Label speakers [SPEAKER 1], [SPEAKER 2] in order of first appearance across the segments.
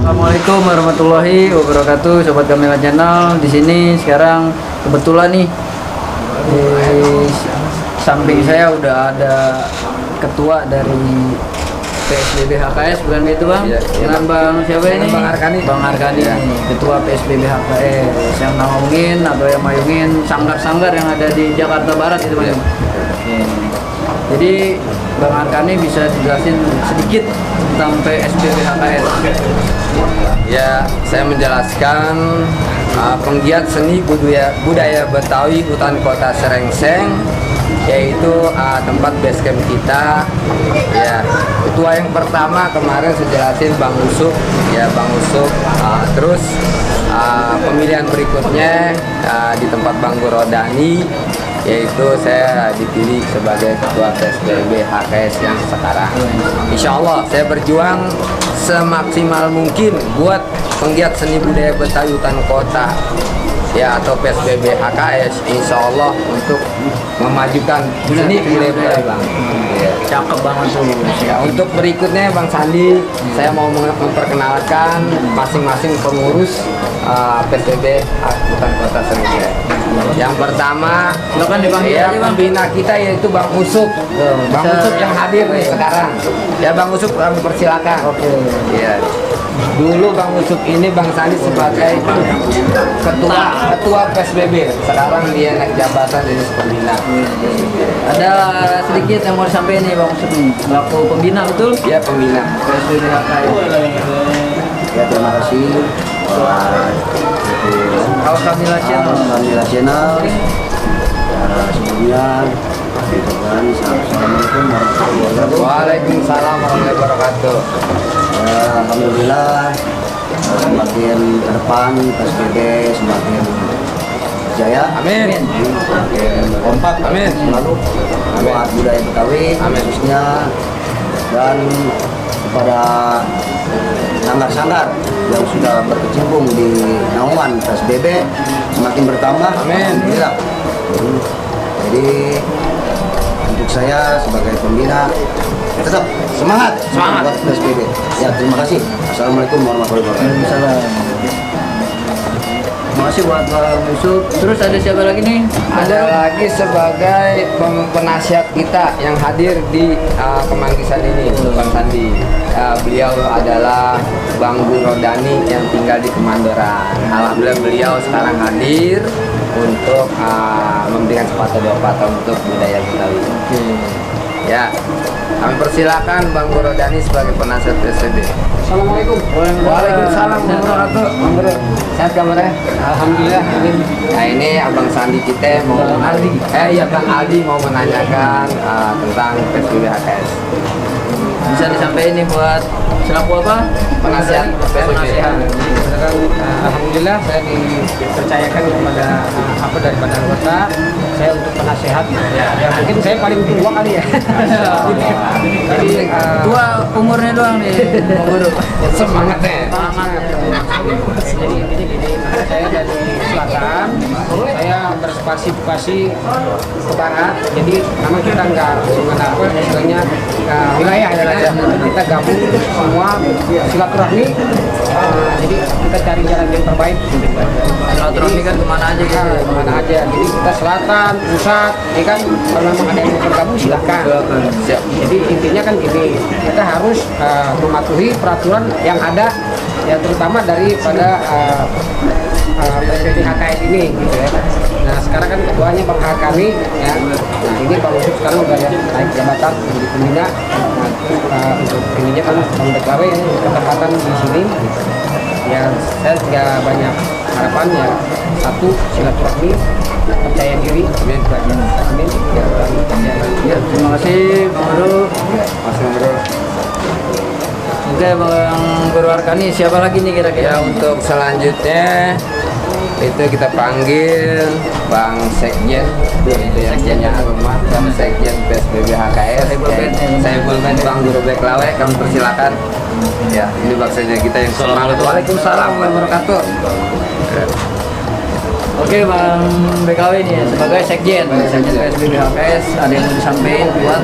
[SPEAKER 1] Assalamualaikum warahmatullahi wabarakatuh, sobat Gamela Channel. Di sini sekarang kebetulan nih di samping saya udah ada ketua dari PSBB HKS, bukan itu bang?
[SPEAKER 2] Iya,
[SPEAKER 1] Dengan bang siapa ini?
[SPEAKER 2] Bang Arkani.
[SPEAKER 1] Bang Arkani,
[SPEAKER 2] Ya.
[SPEAKER 1] ketua PSBB HKS yang naungin atau yang mayungin sanggar-sanggar yang ada di Jakarta Barat itu bang.
[SPEAKER 2] Ya.
[SPEAKER 1] Oke. Jadi Bang Arkani bisa dijelasin sedikit tentang PSBB HKS.
[SPEAKER 2] Ya, saya menjelaskan penggiat seni budaya Betawi Hutan Kota Serengseng, yaitu tempat base camp kita. Ya, ketua yang pertama kemarin saya jelasin Bang Usuk, ya Bang Usuk. Terus pemilihan berikutnya di tempat Bang Gorodani, yaitu saya dipilih sebagai ketua PSBB HKS yang sekarang. Insya Allah saya berjuang semaksimal mungkin buat penggiat seni budaya Betawi Hutan Kota, ya, atau PSBB HKS, insya Allah untuk memajukan seni budaya Betawi, Bang. Ya.
[SPEAKER 1] Cakep banget tuh.
[SPEAKER 2] Ya, untuk berikutnya Bang Sandi, saya mau memperkenalkan masing-masing pengurus PSBB Hutan Kota Serengseng. Yang pertama,
[SPEAKER 1] Silakan dipanggil
[SPEAKER 2] ya,
[SPEAKER 1] aja, Bang.
[SPEAKER 2] pembina kita yaitu Bang Usuk. Bang
[SPEAKER 1] bisa.
[SPEAKER 2] Usuk yang hadir nih sekarang. Ya Bang Usuk, kami persilakan.
[SPEAKER 1] Oke.
[SPEAKER 2] Ya. Dulu Bang Usuk ini Bang Sandi sebagai ketua PSBB. Sekarang dia naik jabatan jadi pembina.
[SPEAKER 1] Ada sedikit yang mau disampaikan nih Bang Usuk nih, selaku pembina betul?
[SPEAKER 2] Dia pembina.
[SPEAKER 1] PSBB HKS.
[SPEAKER 3] Ya, terima kasih
[SPEAKER 1] Alhamdulillah Channel.
[SPEAKER 3] Alhamdulillah Channel. Ya, sebelumnya Assalamualaikum warahmatullahi wabarakatuh.
[SPEAKER 2] Waalaikumsalam warahmatullahi wabarakatuh.
[SPEAKER 3] Ya, Alhamdulillah semakin ke depan PSBB semakin jaya.
[SPEAKER 2] Amin.
[SPEAKER 3] Semakin kompak.
[SPEAKER 2] Amin.
[SPEAKER 3] Selalu buat budaya Betawi
[SPEAKER 2] Amin.
[SPEAKER 3] khususnya, dan kepada sanggar-sanggar yang sudah berkecimpung di naungan PSBB semakin bertambah.
[SPEAKER 2] Amin.
[SPEAKER 3] Alhamdulillah. Jadi untuk saya sebagai pembina tetap semangat buat PSBB. Ya, terima kasih. Assalamualaikum warahmatullahi wabarakatuh.
[SPEAKER 1] Waalaikumsalam. Terima kasih buat Bang Usuk. Terus ada siapa lagi nih?
[SPEAKER 2] Ada lagi sebagai penasihat kita yang hadir di Kemanggisan ini, Bang Sandi. Beliau adalah Bang Gorodani yang tinggal di Kemandoran. Alhamdulillah beliau sekarang hadir untuk memberikan sepatah dua patah untuk budaya Betawi. Ya, kami persilakan Bang Gorodani sebagai penasihat PSBB.
[SPEAKER 3] Assalamualaikum.
[SPEAKER 2] Waalaikumsalam warahmatullahi wabarakatuh. Sehat kabarnya? Alhamdulillah. Nah, ini Abang Sandi kita mau iya Bang Aldi mau menanyakan tentang PSBB HKS.
[SPEAKER 1] Bisa disampaikan nih buat selaku apa?
[SPEAKER 2] Penasihat PSBB.
[SPEAKER 4] Alhamdulillah saya dipercayakan kepada daripada anggota saya untuk penasehat. Ya mungkin saya paling tua kali ya. Jadi
[SPEAKER 1] Tua umurnya doang nih Bang Guru.
[SPEAKER 2] Semangatnya.
[SPEAKER 4] jadi gini, saya dari selatan, saya berspasifikasi ke barat. Jadi memang kita nggak apa istilahnya wilayah ya, kita gabung semua silaturahmi. Jadi kita cari jalan yang terbaik.
[SPEAKER 1] Silaturahmi kan kemana aja gitu ya?
[SPEAKER 4] Kemana aja. Jadi kita selatan, pusat, ini kan kalau memang ada yang mau bergabung silakan.
[SPEAKER 2] Siap.
[SPEAKER 4] Jadi intinya kan gini, kita harus mematuhi peraturan yang ada, ya terutama daripada PSBB HKS ini, gitu ya. Nah sekarang kan ketuanya Bang Arkani, ya. Nah ini Bang Usuk sekarang udah naik jabatan menjadi pembina. Nah, untuk ininya kan Bang BKW yang ketempatan di sini. Ya saya juga banyak harapan ya. Satu, silaturahmi, percaya diri.
[SPEAKER 2] Amin.
[SPEAKER 4] Amin.
[SPEAKER 1] Ya, terima kasih Bang Guru.
[SPEAKER 2] Mas Bro.
[SPEAKER 1] Oke Bang Guru Arkani, siapa lagi nih kira-kira?
[SPEAKER 2] Ya, untuk selanjutnya itu kita panggil Bang Sekjen, itu yang punya rumah, Bang Sekjen PSBB HKS. Saya Bulmen Bang Guru Beklawe, kami persilakan. Ya, ini Bang Sekjen kita yang selalu. Waalaikumsalam warahmatullahi wabarakatuh.
[SPEAKER 1] Oke Bang BKW nih sebagai Sekjen PSBB HKS, ada yang mau disampaikan buat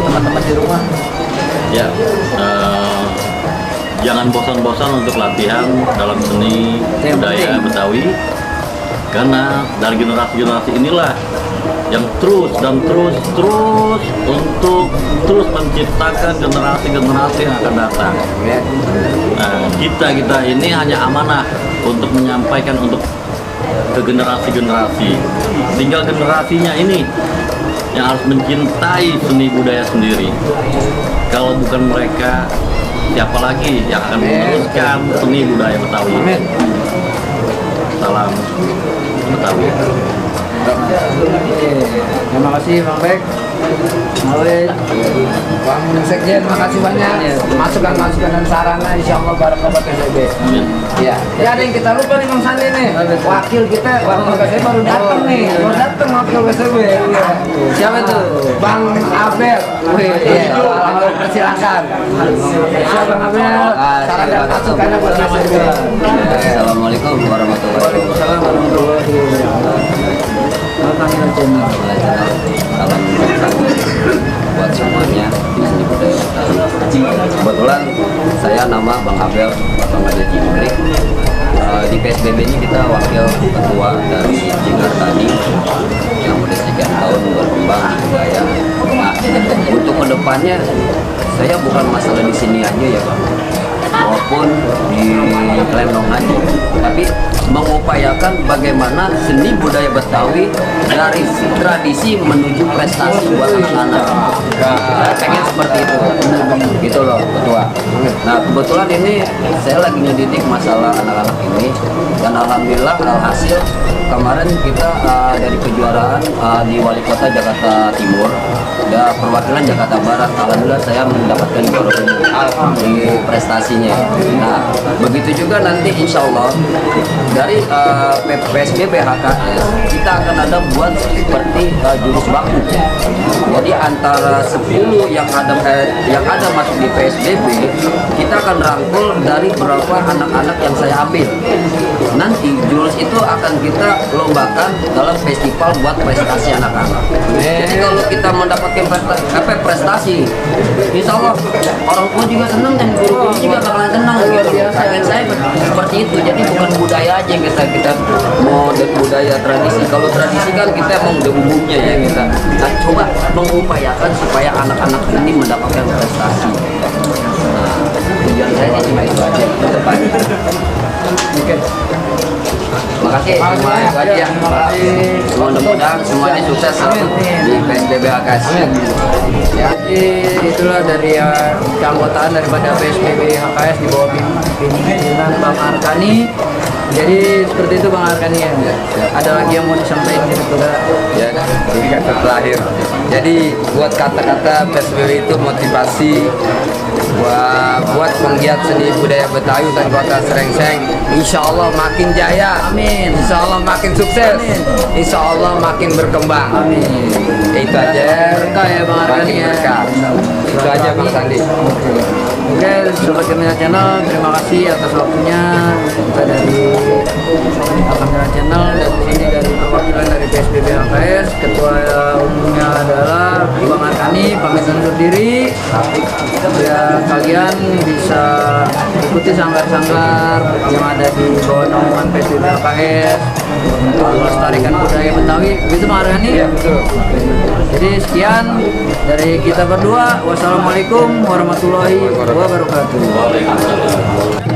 [SPEAKER 1] teman-teman di rumah?
[SPEAKER 5] Ya, jangan bosan-bosan untuk latihan dalam seni
[SPEAKER 1] Yang
[SPEAKER 5] budaya
[SPEAKER 1] penting.
[SPEAKER 5] Betawi, karena dari generasi-generasi inilah yang terus dan terus untuk terus menciptakan generasi-generasi yang akan datang. Nah, kita ini hanya amanah untuk menyampaikan untuk ke generasi-generasi. Tinggal generasinya ini yang harus mencintai seni budaya sendiri. Kalau bukan mereka, siapa lagi yang akan meneruskan seni budaya Betawi? Salam Betawi.
[SPEAKER 1] Terima kasih Bang Bek. Mawin.
[SPEAKER 4] Bang Sekjen, terima kasih banyak. Masukan-masukan dan sarannya, insya Allah barokah buat PSBB.
[SPEAKER 5] Amin.
[SPEAKER 4] Ya, ada yang kita lupa nih Bang Sandi nih. Wakil kita, Bang PSBB baru datang nih. Baru datang wakil PSBB. Iya.
[SPEAKER 1] Siapa tuh?
[SPEAKER 4] Bang Abel. Wih, iya. Persilakan. Siapa Bang Abel? Saran dan masukannya buat PSBB.
[SPEAKER 3] Assalamualaikum warahmatullahi wabarakatuh.
[SPEAKER 1] Waalaikumsalam warahmatullahi wabarakatuh. Panggilan channel.
[SPEAKER 3] Salam buat semuanya di seni budaya Betawi. Kebetulan saya nama Bang Abel Bang Abel Jingkrik. Di PSBB ini kita wakil ketua dari Jingkar tadi yang udah sekian tahun berkembang di budaya. Nah, untuk kedepannya saya bukan masalah di sini aja ya Bang, maupun di Lembong aja, tapi mengupayakan bagaimana seni budaya Betawi dari tradisi menuju prestasi buat anak-anak. Saya pengen seperti itu, gitu loh ketua. Nah kebetulan ini saya lagi ngedidik masalah anak-anak ini, dan alhamdulillah alhasil kemarin kita dari kejuaraan di Wali Kota Jakarta Timur dan perwakilan Jakarta Barat, alhamdulillah saya mendapatkan juara umum di prestasinya. Nah begitu juga nanti insya Allah dari PSBB HKS kita akan ada buat seperti jurus baku. Jadi antara 10 yang ada masuk di PSBB, kita akan rangkul dari berapa anak-anak yang saya ambil. Nanti jurus itu akan kita lombakan dalam festival buat prestasi anak-anak. Jadi kalau kita mendapatkan prestasi, insya Allah orang tua juga senang dan guru-guru juga bakalan senang gitu. Dan saya seperti itu. Jadi bukan budaya aja yang kita mau budaya tradisi. Kalau tradisi kan kita emang udah umumnya ya kita. Nah, coba mengupayakan supaya anak-anak ini mendapatkan prestasi. Nah, tujuan saya cuma itu aja ke depan. Oke. Makasih semua itu aja ya. Mudah-mudahan semuanya sukses di PSBB HKS.
[SPEAKER 1] Ya, itulah dari keanggotaan daripada PSBB HKS di bawah pimpinan Bang Arkani. Jadi seperti itu Bang Arkani ya. Ada lagi yang mau disampaikan gitu
[SPEAKER 2] Ya, ini kata terakhir. Jadi buat kata-kata PSBB itu motivasi buat penggiat seni budaya Betawi dan Kota Serengseng. Insya Allah makin jaya.
[SPEAKER 1] Amin.
[SPEAKER 2] Insya Allah makin sukses.
[SPEAKER 1] Amin.
[SPEAKER 2] Insya Allah makin berkembang.
[SPEAKER 1] Amin.
[SPEAKER 2] Itu aja.
[SPEAKER 1] Berkah ya Bang Arkani ya.
[SPEAKER 2] Berkah. Itu aja Bang Sandi.
[SPEAKER 1] Oke, Sobat Kamera Channel, terima kasih atas waktunya. Kita dari Kamera Channel dan di sini dari perwakilan dari PSBB HKS, ketua umumnya adalah Bang Arkani, pamit undur diri. Ya, kalian bisa ikuti sanggar-sanggar yang ada di bawah naungan PSBB HKS untuk melestarikan budaya Betawi. Begitu Bang Arkani?
[SPEAKER 2] Ya, betul.
[SPEAKER 1] Jadi sekian dari kita berdua. Wassalamualaikum warahmatullahi wabarakatuh.